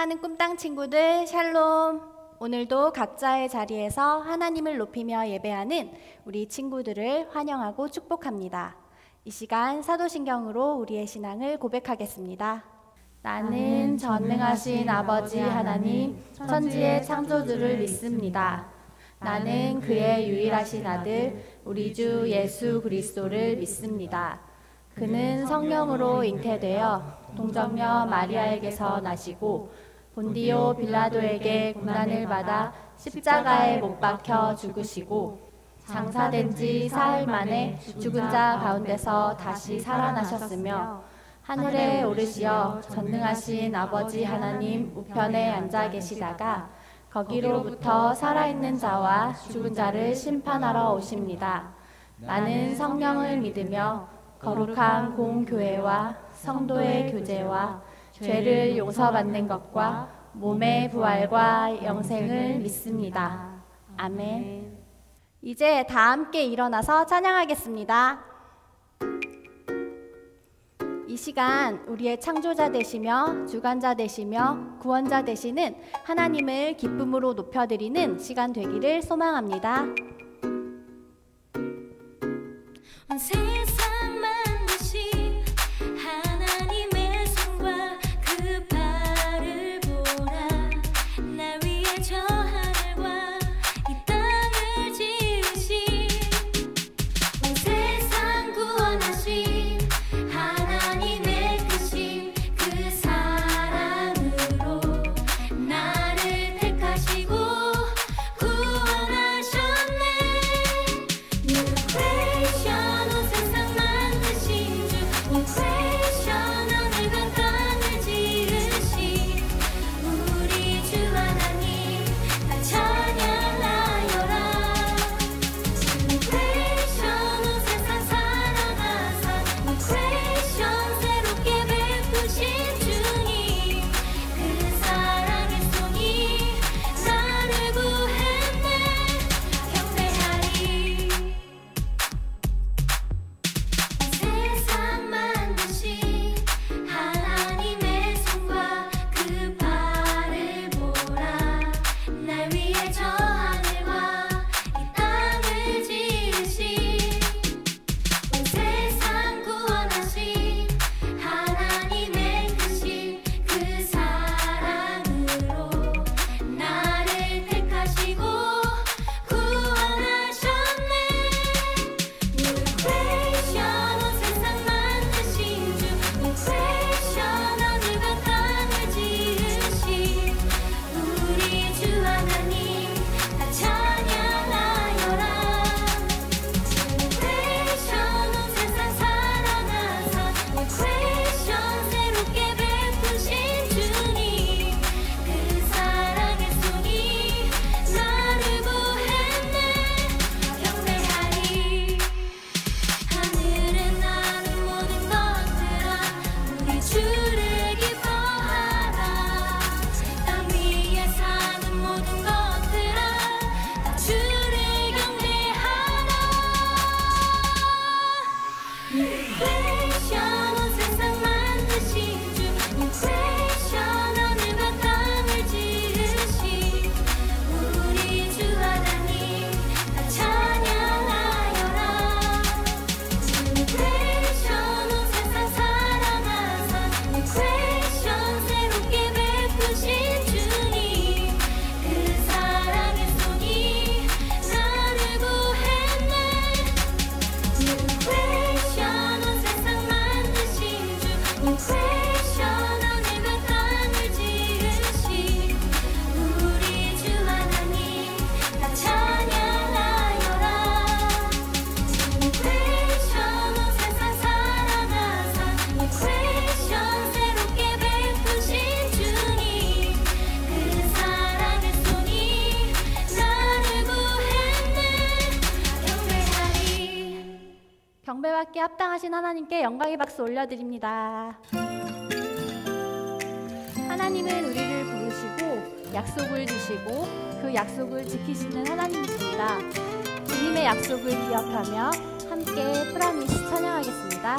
사랑하는 꿈땅 친구들, 샬롬! 오늘도 각자의 자리에서 하나님을 높이며 예배하는 우리 친구들을 환영하고 축복합니다. 이 시간 사도신경으로 우리의 신앙을 고백하겠습니다. 나는 전능하신 아버지 하나님, 천지의 창조주를 믿습니다. 나는 그의 유일하신 아들, 우리 주 예수 그리스도를 믿습니다. 그는 성령으로 잉태되어 동정녀 마리아에게서 나시고 본디오 빌라도에게 고난을 받아 십자가에 못 박혀 죽으시고 장사된 지 사흘 만에 죽은 자 가운데서 다시 살아나셨으며 하늘에 오르시어 전능하신 아버지 하나님 우편에 앉아 계시다가 거기로부터 살아있는 자와 죽은 자를 심판하러 오십니다. 나는 성령을 믿으며 거룩한 공교회와 성도의 교제와 죄를 용서받는 것과 몸의 부활과 영생을 믿습니다. 아멘. 이제 다 함께 일어나서 찬양하겠습니다. 이 시간 우리의 창조자 되시며 주관자 되시며 구원자 되시는 하나님을 기쁨으로 높여드리는 시간 되기를 소망합니다. 세상 만드신 하나님의 손과 그 발을 보라. 날 위해 저 하늘과 이 땅을 지으신 온 세상 구원하신 하나님의 크신 그 사랑으로 나를 택하시고 구원하셨네. New creation 온 세상 만드신 주 New creation 하늘과 땅을 지으신 우리 주 하나님 다 찬양하여라. New creation 온 세상 사랑하사 New creation 새롭게 베푸신 주님 그 사랑의 손이 나를 구했네. 경배하리. 세상 만드신 하나님의 손과 그 발을 보라. 날 위해 저 하늘과 이 땅을 지으신 온 세상 구원하신 하나님의 크신 그 사랑으로 나를 택하시고 구원하셨네. New creation 온 세상 만드신 주 New creation 하늘과 땅을 지으신 우리 주 하나님 다 찬양하여라. New creation 온 세상 사랑하사 New creation 새롭게 베푸신 주님 그 사랑의 손이 나를 구했네. 경배하리. 하늘에 나는 모든 것들아 우리 주를 기뻐하라. 땅 위에 사는 모든 것들아 다 주를 경배하라. New creation 온 세상 만드신 주 New creation 하늘과 땅을 지으신 우리 주 하나님 다 찬양하여라. New creation 온 세상 사랑하사 New creation 새롭게 베푸신 주님 그 사랑의 손이 나를 구했네. New creation 온 세상 만드신 주 New creation 하늘과 땅을 지으신 우리 주 하나님 다 찬양하여라. New creation 온 세상 사랑하사 New creation 새롭게 베푸신 주님 그 사랑의 손이 나를 구했네. 경배하리. 경배받기에 합당하신 하나님께 영광의 박수 올려드립니다. 하나님은 우리를 부르시고 약속을 주시고 그 약속을 지키시는 하나님이십니다. 주님의 약속을 기억하며 함께 프라미스 찬양하겠습니다.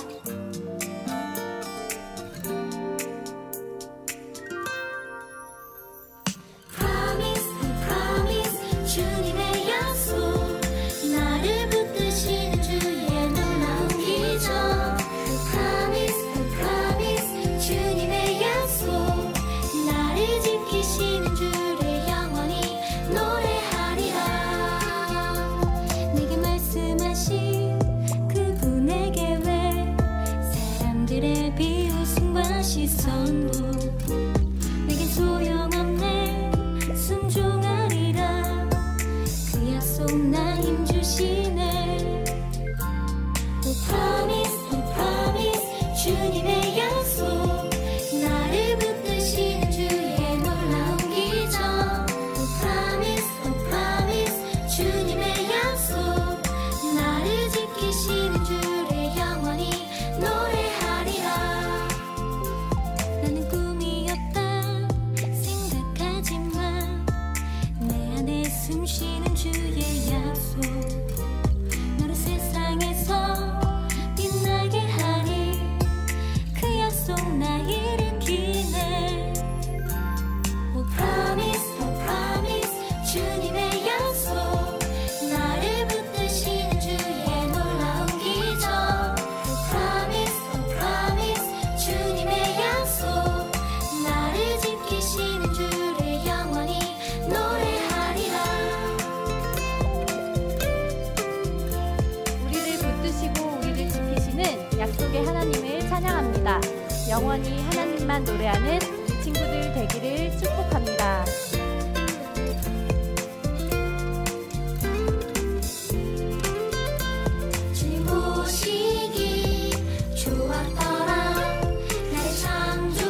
나의 비웃음과 시선도 내겐 소용없네. 순종하리라. 그 약속 나 힘주시네. Oh promise, oh promise, 주님의 약속. 나를 붙드시는 주의 놀라운 기적. Oh promise, oh promise, 주님의 약속. 나를 지키시는 주를 영원히 노래하리라. 나는 꿈이 없다 생각하지만 내 안에 숨쉬는 주의 약속. 너를 세상에서 빛나게 하리. 그 약속 나 일으키네. Oh promise, oh promise, 주님의 약속. 나를 붙드시는 주의 놀라운 기적. Oh promise, oh promise, 주님의 약속. 나를 지키시는 주를 영원히 노래하리라. 우리를 붙드시고 우리를 지키시는 약속의 하나님을 찬양합니다. 영원히 하나님만 노래하는 우리 친구들 되기를 축복합니다. 주님 보시기 좋았더라. 나를 창조하시며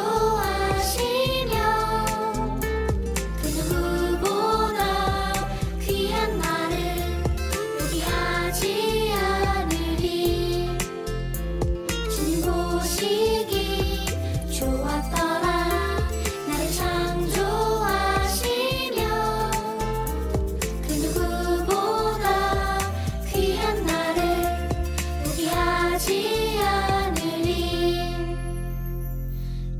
그 누구보다 귀한 나를 포기하지 않으리. 주님 보시기 좋았더라. 나를 창조하시며 그 누구보다 귀한 나를 포기하지 않으리.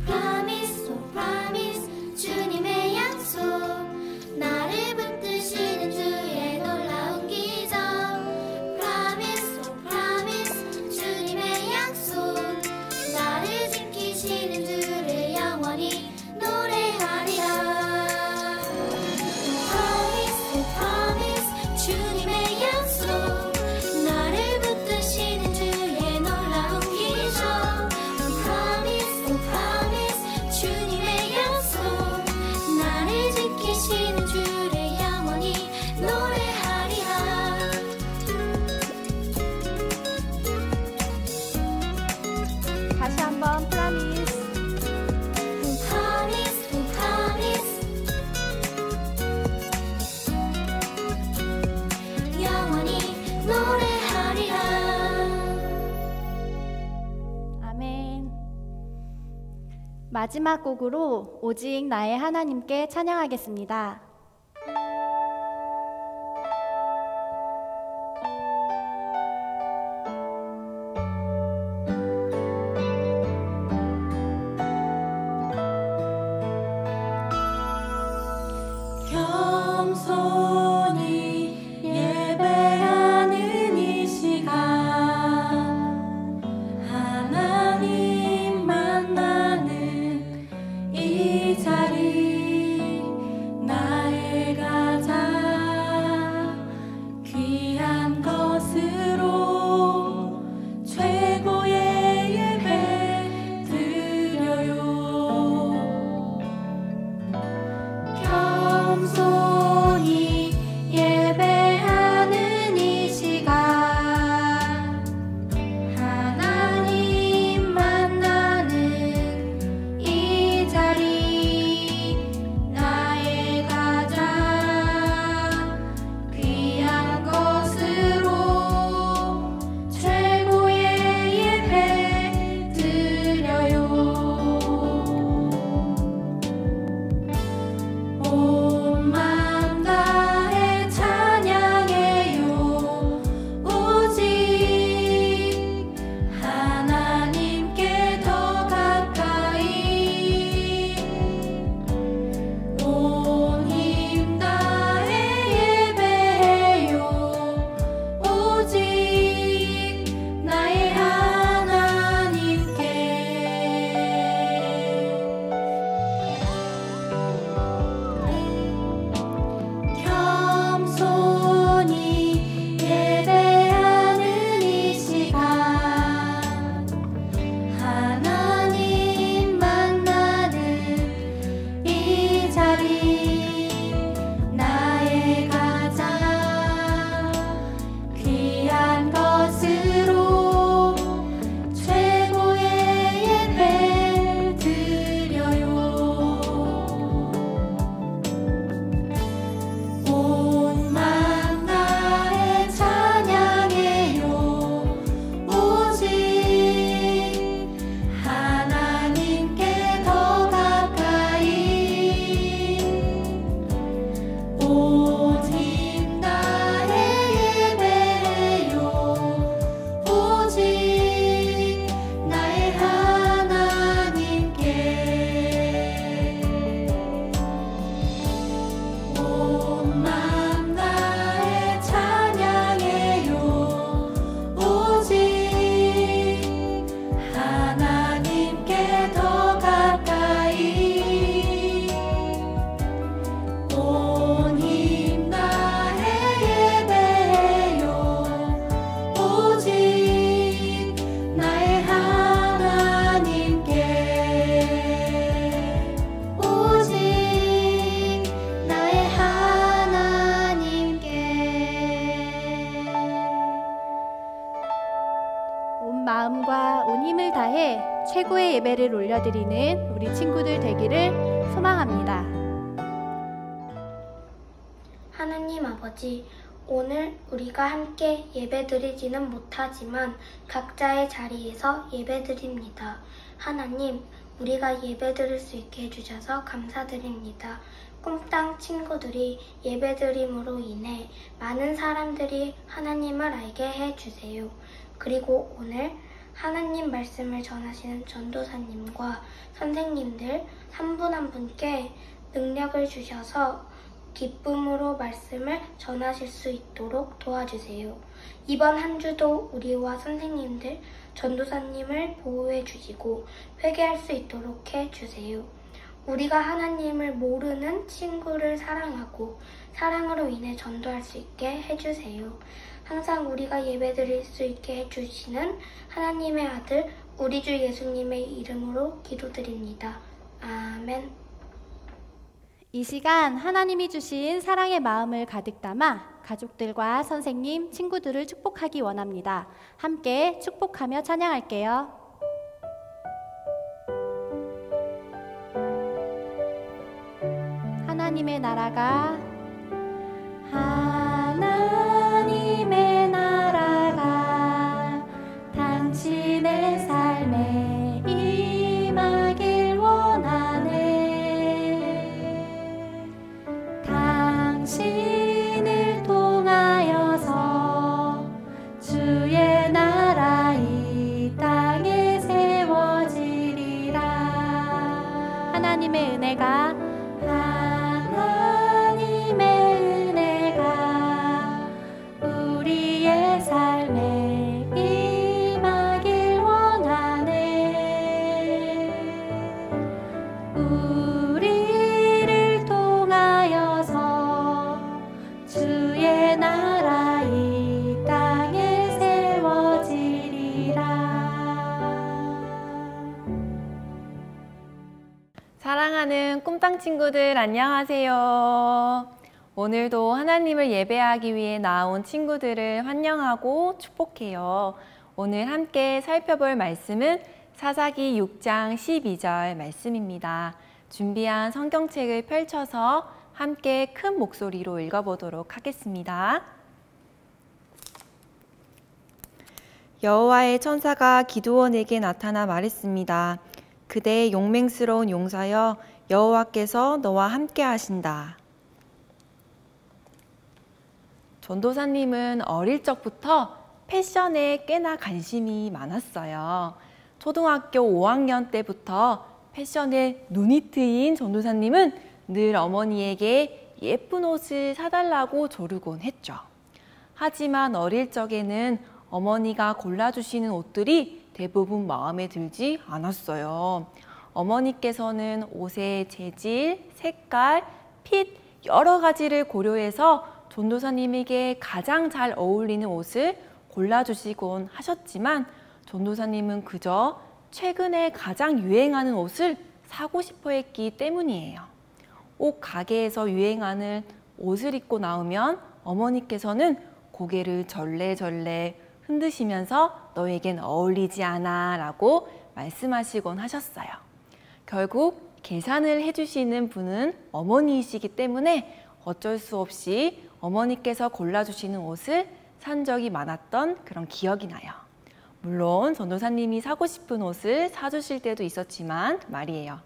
Promise, oh promise, 주님의 약속. 나를 붙드시는 주의 놀라운 기적. Promise, oh promise, 주님의 약속. 나를 지키시는 주를 영원히 노래하리라. Promise, oh promise, 주님의 약속. 나를 붙드시는 주의 놀라운 기적. Promise, oh promise, 주님의 약속. 나를 지키시는 주를 영원히 노래하리라. 다시 한번 promise. Oh promise, oh promise, 영원히 노래하리라. 아멘. 마지막 곡으로 오직 나의 하나님께 찬양하겠습니다. 겸손히 예배하는 이 시간, 하나님 만나는 이 자리. 나의 최고의 예배를 올려드리는 우리 친구들 되기를 소망합니다. 하나님 아버지, 오늘 우리가 함께 예배드리지는 못하지만 각자의 자리에서 예배드립니다. 하나님, 우리가 예배드릴 수 있게 해주셔서 감사드립니다. 꿈땅 친구들이 예배드림으로 인해 많은 사람들이 하나님을 알게 해주세요. 그리고 오늘 하나님 말씀을 전하시는 전도사님과 선생님들 한 분 한 분께 능력을 주셔서 기쁨으로 말씀을 전하실 수 있도록 도와주세요. 이번 한 주도 우리와 선생님들, 전도사님을 보호해 주시고 회개할 수 있도록 해주세요. 우리가 하나님을 모르는 친구를 사랑하고 사랑으로 인해 전도할 수 있게 해주세요. 항상 우리가 예배드릴 수 있게 해주시는 하나님의 아들 우리 주 예수님의 이름으로 기도드립니다. 아멘. 이 시간 하나님이 주신 사랑의 마음을 가득 담아 가족들과 선생님, 친구들을 축복하기 원합니다. 함께 축복하며 찬양할게요. 하나님의 나라가 하나님의 나라가 당신의 삶에 임하길 원하네. 당신을 통하여서 주의 나라 이 땅에 세워지리라. 하나님의 은혜가 우리의 삶에 임하길 원하네. 우리를 통하여서 주의 나라 이 땅에 세워지리라. 사랑하는 꿈땅 친구들 안녕하세요. 오늘도 하나님을 예배하기 위해 나온 친구들을 환영하고 축복해요. 오늘 함께 살펴볼 말씀은 사사기 6장 12절 말씀입니다. 준비한 성경책을 펼쳐서 함께 큰 목소리로 읽어보도록 하겠습니다. 여호와의 천사가 기드온에게 나타나 말했습니다. 그대 용맹스러운 용사여, 여호와께서 너와 함께 하신다. 전도사님은 어릴 적부터 패션에 꽤나 관심이 많았어요. 초등학교 5학년 때부터 패션에 눈이 트인 전도사님은 늘 어머니에게 예쁜 옷을 사달라고 조르곤 했죠. 하지만 어릴 적에는 어머니가 골라주시는 옷들이 대부분 마음에 들지 않았어요. 어머니께서는 옷의 재질, 색깔, 핏 여러 가지를 고려해서 전도사님에게 가장 잘 어울리는 옷을 골라주시곤 하셨지만 전도사님은 그저 최근에 가장 유행하는 옷을 사고 싶어 했기 때문이에요. 옷 가게에서 유행하는 옷을 입고 나오면 어머니께서는 고개를 절레절레 흔드시면서 너에겐 어울리지 않아 라고 말씀하시곤 하셨어요. 결국 계산을 해주시는 분은 어머니이시기 때문에 어쩔 수 없이 어머니께서 골라주시는 옷을 산 적이 많았던 그런 기억이 나요. 물론 전도사님이 사고 싶은 옷을 사주실 때도 있었지만 말이에요.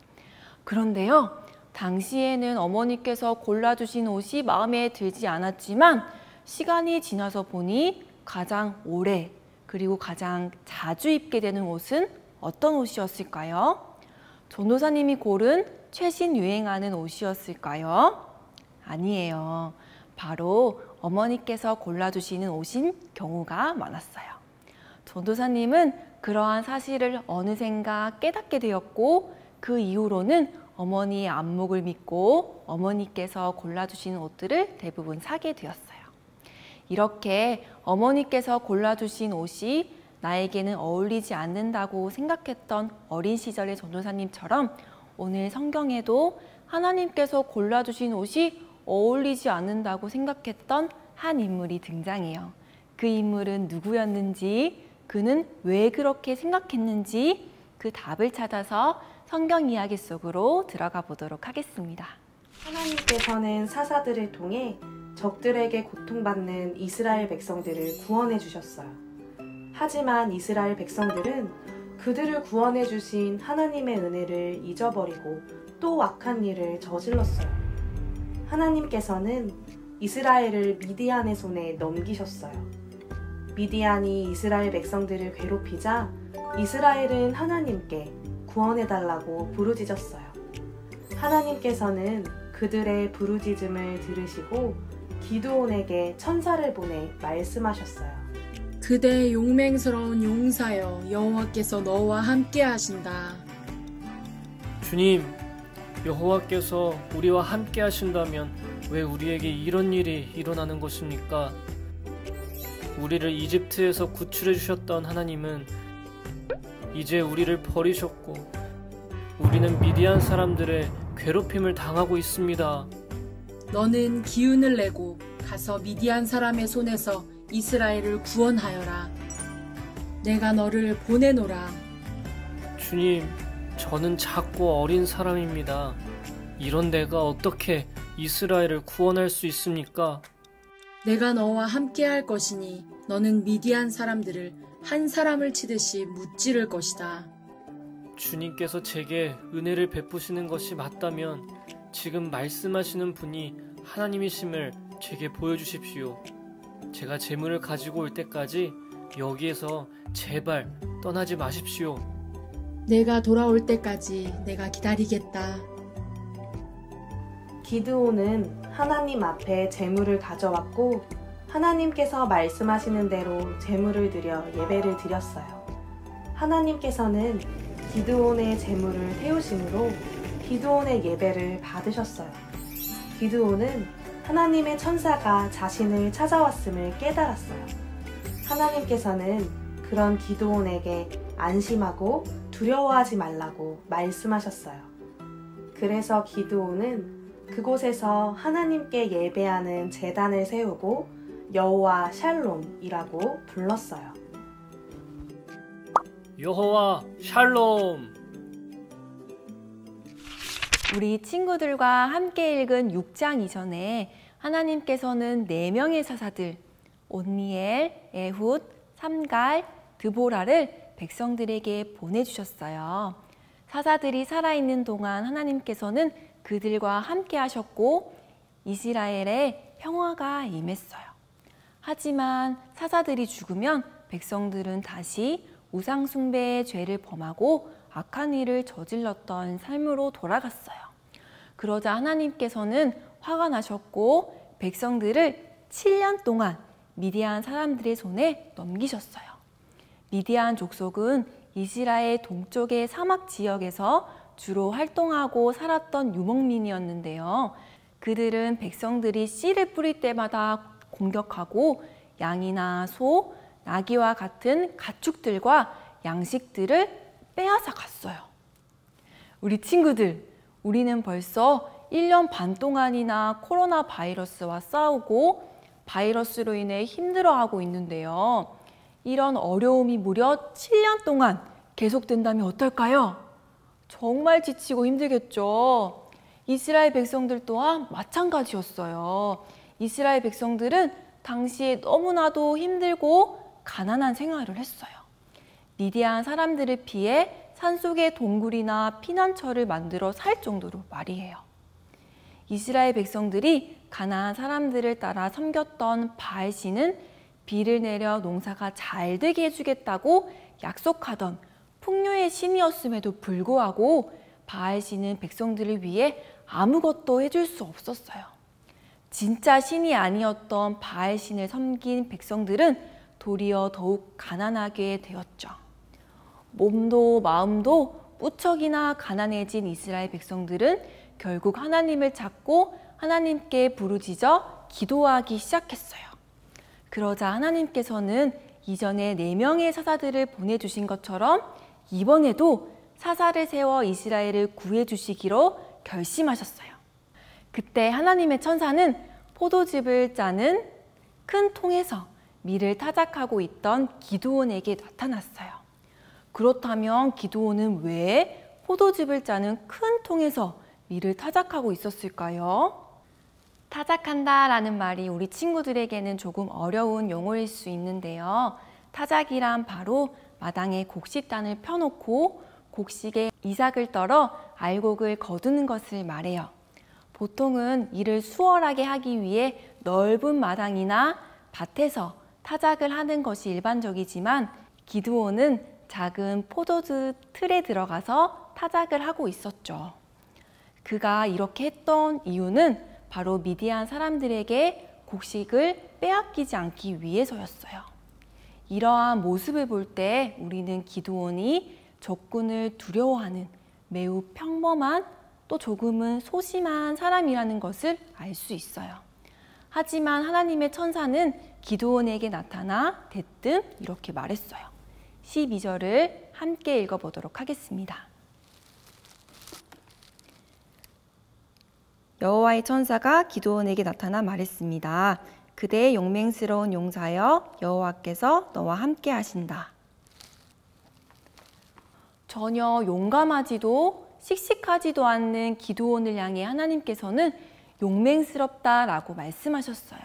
그런데요, 당시에는 어머니께서 골라주신 옷이 마음에 들지 않았지만 시간이 지나서 보니 가장 오래 그리고 가장 자주 입게 되는 옷은 어떤 옷이었을까요? 전도사님이 고른 최신 유행하는 옷이었을까요? 아니에요. 바로 어머니께서 골라주시는 옷인 경우가 많았어요. 전도사님은 그러한 사실을 어느샌가 깨닫게 되었고 그 이후로는 어머니의 안목을 믿고 어머니께서 골라주시는 옷들을 대부분 사게 되었어요. 이렇게 어머니께서 골라주신 옷이 나에게는 어울리지 않는다고 생각했던 어린 시절의 전도사님처럼 오늘 성경에도 하나님께서 골라주신 옷이 어울리지 않는다고 생각했던 한 인물이 등장해요. 그 인물은 누구였는지, 그는 왜 그렇게 생각했는지, 그 답을 찾아서 성경 이야기 속으로 들어가 보도록 하겠습니다. 하나님께서는 사사들을 통해 적들에게 고통받는 이스라엘 백성들을 구원해 주셨어요. 하지만 이스라엘 백성들은 그들을 구원해 주신 하나님의 은혜를 잊어버리고 또 악한 일을 저질렀어요. 하나님께서는 이스라엘을 미디안의 손에 넘기셨어요. 미디안이 이스라엘 백성들을 괴롭히자 이스라엘은 하나님께 구원해달라고 부르짖었어요. 하나님께서는 그들의 부르짖음을 들으시고 기드온에게 천사를 보내 말씀하셨어요. 그대 용맹스러운 용사여, 여호와께서 너와 함께 하신다. 주님, 여호와께서 우리와 함께 하신다면 왜 우리에게 이런 일이 일어나는 것입니까? 우리를 이집트에서 구출해 주셨던 하나님은 이제 우리를 버리셨고 우리는 미디안 사람들의 괴롭힘을 당하고 있습니다. 너는 기운을 내고 가서 미디안 사람의 손에서 이스라엘을 구원하여라. 내가 너를 보내노라. 주님, 저는 작고 어린 사람입니다. 이런 내가 어떻게 이스라엘을 구원할 수 있습니까? 내가 너와 함께 할 것이니 너는 미디안 사람들을 한 사람을 치듯이 무찌를 것이다. 주님께서 제게 은혜를 베푸시는 것이 맞다면 지금 말씀하시는 분이 하나님이심을 제게 보여주십시오. 제가 재물을 가지고 올 때까지 여기에서 제발 떠나지 마십시오. 내가 돌아올 때까지 내가 기다리겠다. 기드온은 하나님 앞에 제물을 가져왔고 하나님께서 말씀하시는 대로 제물을 드려 예배를 드렸어요. 하나님께서는 기드온의 제물을 태우심으로 기드온의 예배를 받으셨어요. 기드온은 하나님의 천사가 자신을 찾아왔음을 깨달았어요. 하나님께서는 그런 기드온에게 안심하고 두려워하지 말라고 말씀하셨어요. 그래서 기드온은 그곳에서 하나님께 예배하는 제단을 세우고 여호와 샬롬이라고 불렀어요. 여호와 샬롬! 우리 친구들과 함께 읽은 6장 이전에 하나님께서는 4명의 사사들 온니엘, 에훗, 삼갈, 드보라를 백성들에게 보내주셨어요. 사사들이 살아있는 동안 하나님께서는 그들과 함께 하셨고 이스라엘에 평화가 임했어요. 하지만 사사들이 죽으면 백성들은 다시 우상 숭배의 죄를 범하고 악한 일을 저질렀던 삶으로 돌아갔어요. 그러자 하나님께서는 화가 나셨고 백성들을 7년 동안 미디안 사람들의 손에 넘기셨어요. 미디안 족속은 이스라엘 동쪽의 사막 지역에서 주로 활동하고 살았던 유목민이었는데요. 그들은 백성들이 씨를 뿌릴 때마다 공격하고 양이나 소, 나귀와 같은 가축들과 양식들을 빼앗아 갔어요. 우리 친구들, 우리는 벌써 1년 반 동안이나 코로나 바이러스와 싸우고 바이러스로 인해 힘들어하고 있는데요. 이런 어려움이 무려 7년 동안 계속된다면 어떨까요? 정말 지치고 힘들겠죠. 이스라엘 백성들 또한 마찬가지였어요. 이스라엘 백성들은 당시에 너무나도 힘들고 가난한 생활을 했어요. 미디안 사람들을 피해 산속의 동굴이나 피난처를 만들어 살 정도로 말이에요. 이스라엘 백성들이 가나안 사람들을 따라 섬겼던 바알신은 비를 내려 농사가 잘 되게 해주겠다고 약속하던 풍요의 신이었음에도 불구하고 바알신은 백성들을 위해 아무것도 해줄 수 없었어요. 진짜 신이 아니었던 바알신을 섬긴 백성들은 도리어 더욱 가난하게 되었죠. 몸도 마음도 무척이나 가난해진 이스라엘 백성들은 결국 하나님을 찾고 하나님께 부르짖어 기도하기 시작했어요. 그러자 하나님께서는 이전에 4명의 사사들을 보내주신 것처럼 이번에도 사사를 세워 이스라엘을 구해주시기로 결심하셨어요. 그때 하나님의 천사는 포도즙을 짜는 큰 통에서 밀을 타작하고 있던 기드온에게 나타났어요. 그렇다면 기드온은 왜 포도즙을 짜는 큰 통에서 밀을 타작하고 있었을까요? 타작한다라는 말이 우리 친구들에게는 조금 어려운 용어일 수 있는데요. 타작이란 바로 마당에 곡식단을 펴놓고 곡식에 이삭을 떨어 알곡을 거두는 것을 말해요. 보통은 이를 수월하게 하기 위해 넓은 마당이나 밭에서 타작을 하는 것이 일반적이지만 기드온은 작은 포도즙 틀에 들어가서 타작을 하고 있었죠. 그가 이렇게 했던 이유는 바로 미디안 사람들에게 곡식을 빼앗기지 않기 위해서였어요. 이러한 모습을 볼 때 우리는 기드온이 적군을 두려워하는 매우 평범한 또 조금은 소심한 사람이라는 것을 알 수 있어요. 하지만 하나님의 천사는 기드온에게 나타나 대뜸 이렇게 말했어요. 12절을 함께 읽어보도록 하겠습니다. 여호와의 천사가 기드온에게 나타나 말했습니다. 그대의 용맹스러운 용사여, 여호와께서 너와 함께 하신다. 전혀 용감하지도 씩씩하지도 않는 기드온을 향해 하나님께서는 용맹스럽다라고 말씀하셨어요.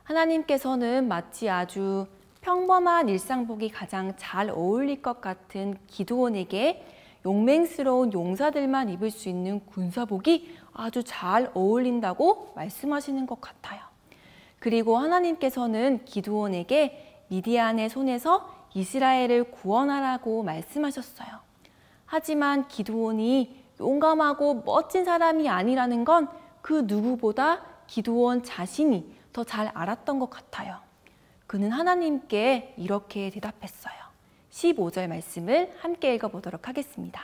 하나님께서는 마치 아주 평범한 일상복이 가장 잘 어울릴 것 같은 기드온에게 용맹스러운 용사들만 입을 수 있는 군사복이 아주 잘 어울린다고 말씀하시는 것 같아요. 그리고 하나님께서는 기드온에게 미디안의 손에서 이스라엘을 구원하라고 말씀하셨어요. 하지만 기드온이 용감하고 멋진 사람이 아니라는 건 그 누구보다 기드온 자신이 더 잘 알았던 것 같아요. 그는 하나님께 이렇게 대답했어요. 15절 말씀을 함께 읽어보도록 하겠습니다.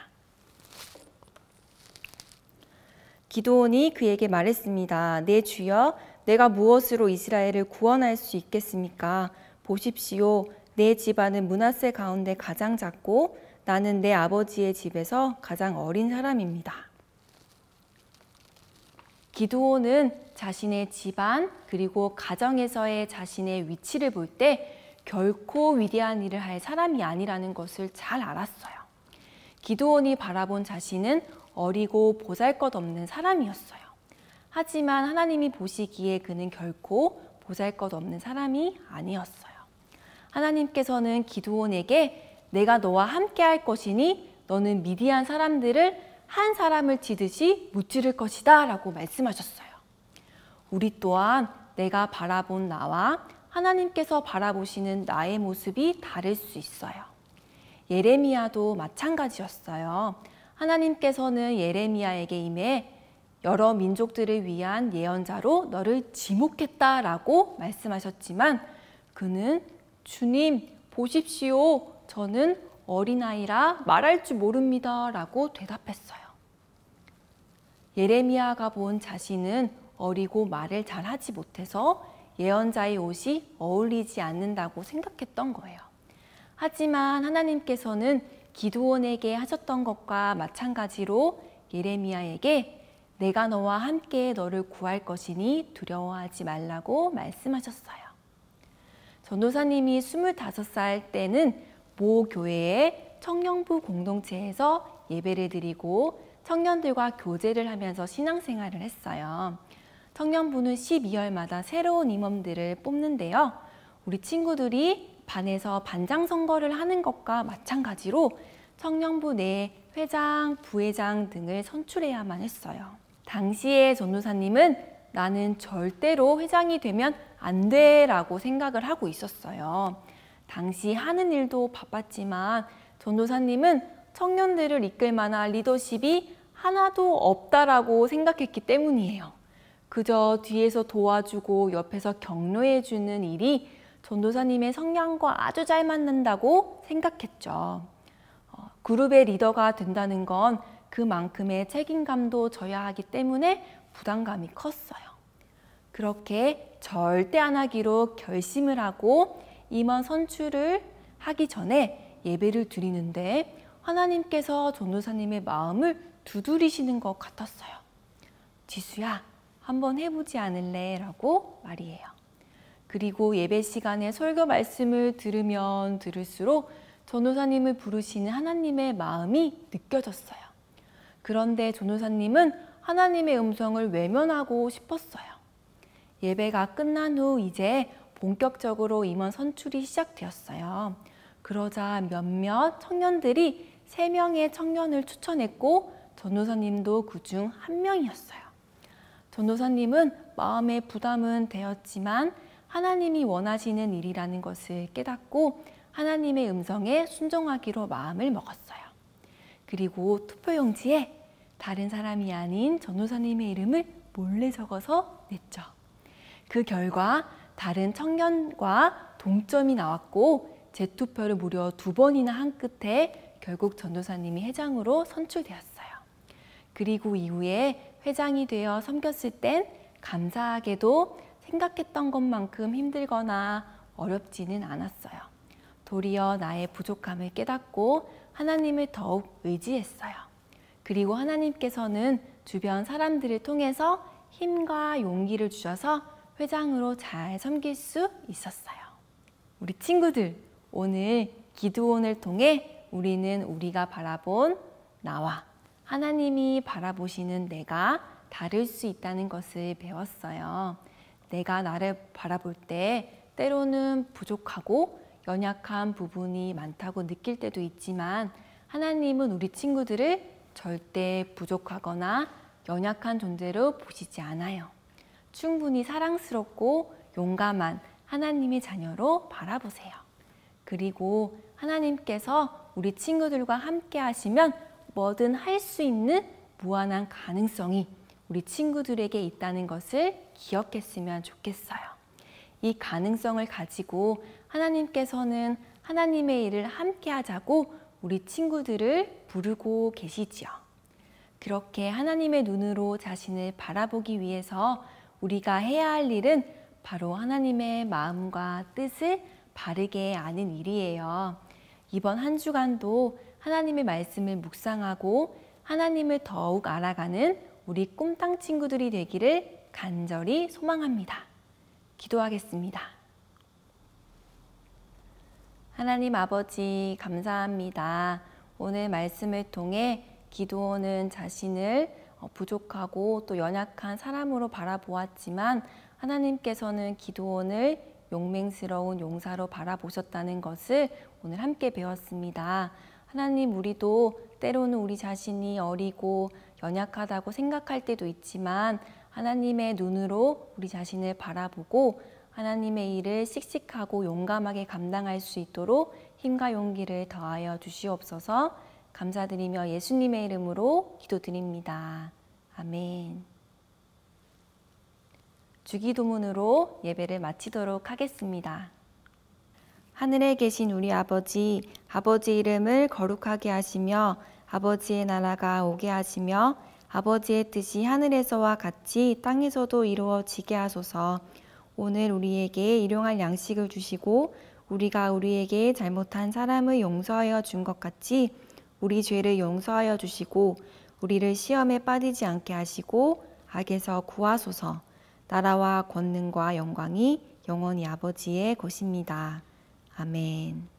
기드온이 그에게 말했습니다. 내 주여, 내가 무엇으로 이스라엘을 구원할 수 있겠습니까? 보십시오. 내 집안은 므낫세 가운데 가장 작고 나는 내 아버지의 집에서 가장 어린 사람입니다. 기드온은 자신의 집안 그리고 가정에서의 자신의 위치를 볼 때 결코 위대한 일을 할 사람이 아니라는 것을 잘 알았어요. 기드온이 바라본 자신은 어리고 보잘것없는 사람이었어요. 하지만 하나님이 보시기에 그는 결코 보잘것없는 사람이 아니었어요. 하나님께서는 기드온에게 내가 너와 함께 할 것이니 너는 미디안 사람들을 한 사람을 치듯이 무찌를 것이다 라고 말씀하셨어요. 우리 또한 내가 바라본 나와 하나님께서 바라보시는 나의 모습이 다를 수 있어요. 예레미야도 마찬가지였어요. 하나님께서는 예레미야에게 임해 여러 민족들을 위한 예언자로 너를 지목했다라고 말씀하셨지만 그는 주님 보십시오. 저는 어린아이라 말할 줄 모릅니다 라고 대답했어요. 예레미야가 본 자신은 어리고 말을 잘하지 못해서 예언자의 옷이 어울리지 않는다고 생각했던 거예요. 하지만 하나님께서는 기드온에게 하셨던 것과 마찬가지로 예레미야에게 내가 너와 함께 너를 구할 것이니 두려워하지 말라고 말씀하셨어요. 전도사님이 25살 때는 모 교회의 청년부 공동체에서 예배를 드리고 청년들과 교제를 하면서 신앙생활을 했어요. 청년부는 12월마다 새로운 임원들을 뽑는데요. 우리 친구들이 반에서 반장 선거를 하는 것과 마찬가지로 청년부 내 회장, 부회장 등을 선출해야만 했어요. 당시에 전도사님은 나는 절대로 회장이 되면 안 돼 라고 생각을 하고 있었어요. 당시 하는 일도 바빴지만 전도사님은 청년들을 이끌 만한 리더십이 하나도 없다라고 생각했기 때문이에요. 그저 뒤에서 도와주고 옆에서 격려해주는 일이 전도사님의 성향과 아주 잘 맞는다고 생각했죠. 그룹의 리더가 된다는 건 그만큼의 책임감도 져야 하기 때문에 부담감이 컸어요. 그렇게 절대 안 하기로 결심을 하고 임원 선출을 하기 전에 예배를 드리는데 하나님께서 전도사님의 마음을 두드리시는 것 같았어요. 지수야, 한번 해보지 않을래? 라고 말이에요. 그리고 예배 시간에 설교 말씀을 들으면 들을수록 전도사님을 부르시는 하나님의 마음이 느껴졌어요. 그런데 전도사님은 하나님의 음성을 외면하고 싶었어요. 예배가 끝난 후 이제 본격적으로 임원 선출이 시작되었어요. 그러자 몇몇 청년들이 3명의 청년을 추천했고 전도사님도 그중 한 명이었어요. 전도사님은 마음의 부담은 되었지만 하나님이 원하시는 일이라는 것을 깨닫고 하나님의 음성에 순종하기로 마음을 먹었어요. 그리고 투표용지에 다른 사람이 아닌 전도사님의 이름을 몰래 적어서 냈죠. 그 결과 다른 청년과 동점이 나왔고 재투표를 무려 2번이나 한 끝에 결국 전도사님이 회장으로 선출되었어요. 그리고 이후에 회장이 되어 섬겼을 땐 감사하게도 생각했던 것만큼 힘들거나 어렵지는 않았어요. 도리어 나의 부족함을 깨닫고 하나님을 더욱 의지했어요. 그리고 하나님께서는 주변 사람들을 통해서 힘과 용기를 주셔서 회장으로 잘 섬길 수 있었어요. 우리 친구들, 오늘 기드온을 통해 우리는 우리가 바라본 나와 하나님이 바라보시는 내가 다를 수 있다는 것을 배웠어요. 내가 나를 바라볼 때 때로는 부족하고 연약한 부분이 많다고 느낄 때도 있지만 하나님은 우리 친구들을 절대 부족하거나 연약한 존재로 보시지 않아요. 충분히 사랑스럽고 용감한 하나님의 자녀로 바라보세요. 그리고 하나님께서 우리 친구들과 함께 하시면 뭐든 할 수 있는 무한한 가능성이 우리 친구들에게 있다는 것을 기억했으면 좋겠어요. 이 가능성을 가지고 하나님께서는 하나님의 일을 함께 하자고 우리 친구들을 부르고 계시지요. 그렇게 하나님의 눈으로 자신을 바라보기 위해서 우리가 해야 할 일은 바로 하나님의 마음과 뜻을 바르게 아는 일이에요. 이번 한 주간도 하나님의 말씀을 묵상하고 하나님을 더욱 알아가는 우리 꿈땅 친구들이 되기를 간절히 소망합니다. 기도하겠습니다. 하나님 아버지 감사합니다. 오늘 말씀을 통해 기드온은 자신을 부족하고 또 연약한 사람으로 바라보았지만 하나님께서는 기드온을 용맹스러운 용사로 바라보셨다는 것을 오늘 함께 배웠습니다. 하나님, 우리도 때로는 우리 자신이 어리고 연약하다고 생각할 때도 있지만 하나님의 눈으로 우리 자신을 바라보고 하나님의 일을 씩씩하고 용감하게 감당할 수 있도록 힘과 용기를 더하여 주시옵소서. 감사드리며 예수님의 이름으로 기도드립니다. 아멘. 주기도문으로 예배를 마치도록 하겠습니다. 하늘에 계신 우리 아버지, 아버지 이름을 거룩하게 하시며 아버지의 나라가 오게 하시며 아버지의 뜻이 하늘에서와 같이 땅에서도 이루어지게 하소서. 오늘 우리에게 일용할 양식을 주시고 우리가 우리에게 잘못한 사람을 용서하여 준 것 같이 우리 죄를 용서하여 주시고 우리를 시험에 빠지지 않게 하시고 악에서 구하소서. 나라와 권능과 영광이 영원히 아버지의 것입니다. 아멘.